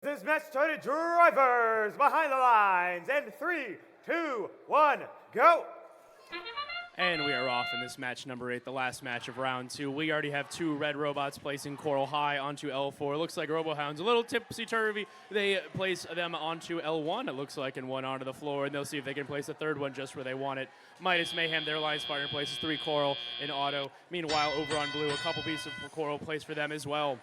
This match started. Drivers behind the lines. And 3, 2, 1, go. And we are off in this match number 8, the last match of round 2. We already have 2 red robots placing Coral High onto L4. Looks like RoboHound's a little tipsy-turvy. They place them onto L1, it looks like, and one onto the floor, and they'll see if they can place a third one just where they want it. Midas Mayhem, their alliance partner, places 3 Coral in auto. Meanwhile, over on blue, a couple pieces of Coral placed for them as well.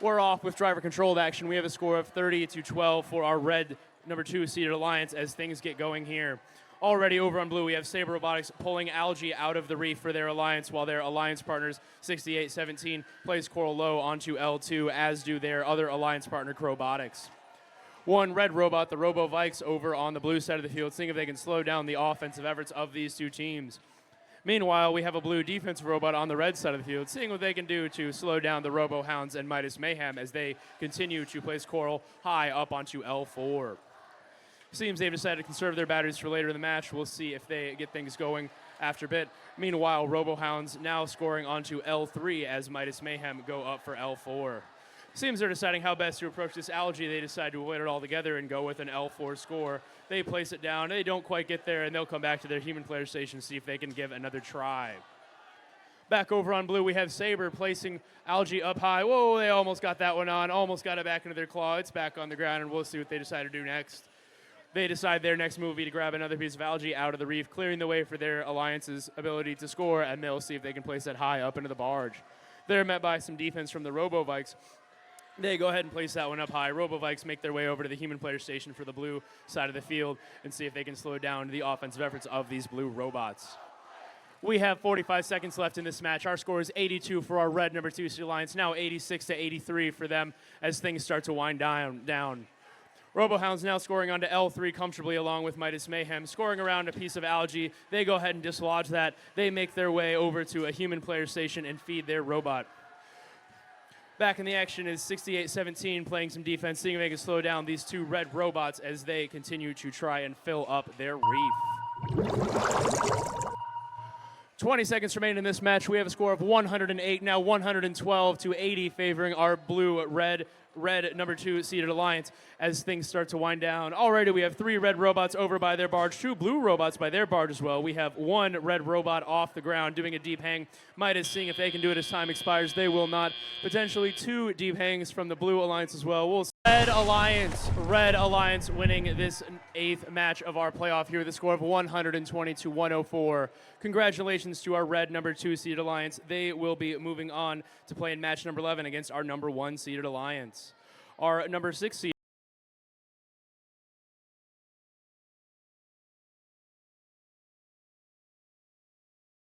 We're off with driver-controlled action. We have a score of 30-12 for our red number 2 seeded alliance as things get going here. Already over on blue, we have Saber Robotics pulling Algae out of the reef for their alliance, while their alliance partners, 68-17, place Coral low onto L2, as do their other alliance partner, Robotics. One red robot, the Robo-Vikes, over on the blue side of the field, seeing if they can slow down the offensive efforts of these 2 teams. Meanwhile, we have a blue defensive robot on the red side of the field, seeing what they can do to slow down the RoboHounds and Midas Mayhem as they continue to place Coral high up onto L4. Seems they've decided to conserve their batteries for later in the match. We'll see if they get things going after a bit. Meanwhile, RoboHounds now scoring onto L3 as Midas Mayhem go up for L4. Seems they're deciding how best to approach this Algae. They decide to avoid it all together and go with an L4 score. They place it down. They don't quite get there, and they'll come back to their human player station to see if they can give another try. Back over on blue, we have Saber placing Algae up high. Whoa, they almost got that one on. Almost got it back into their claw. It's back on the ground, and we'll see what they decide to do next. They decide their next move will be to grab another piece of Algae out of the reef, clearing the way for their alliance's ability to score, and they'll see if they can place that high up into the barge. They're met by some defense from the Robo-Vikes. They go ahead and place that one up high. Robo-Vikes make their way over to the human player station for the blue side of the field and see if they can slow down the offensive efforts of these blue robots. We have 45 seconds left in this match. Our score is 82 for our red number 2 seed alliance, now 86-83 for them as things start to wind down. RoboHounds now scoring onto L3 comfortably along with Midas Mayhem, scoring around a piece of Algae. They go ahead and dislodge that. They make their way over to a human player station and feed their robot. Back in the action is 68-17 playing some defense, seeing if they can slow down these 2 red robots as they continue to try and fill up their reef. 20 seconds remain in this match. We have a score of 108, now 112-80, favoring our blue-red number 2 seeded alliance as things start to wind down. Already we have 3 red robots over by their barge, 2 blue robots by their barge as well. We have 1 red robot off the ground doing a deep hang. Midas seeing if they can do it as time expires. They will not. Potentially 2 deep hangs from the blue alliance as well. We'll Red Alliance winning this 8th match of our playoff here with a score of 120-104. Congratulations to our red number 2 seeded alliance. They will be moving on to play in match number 11 against our number 1 seeded alliance. Our number 6 seed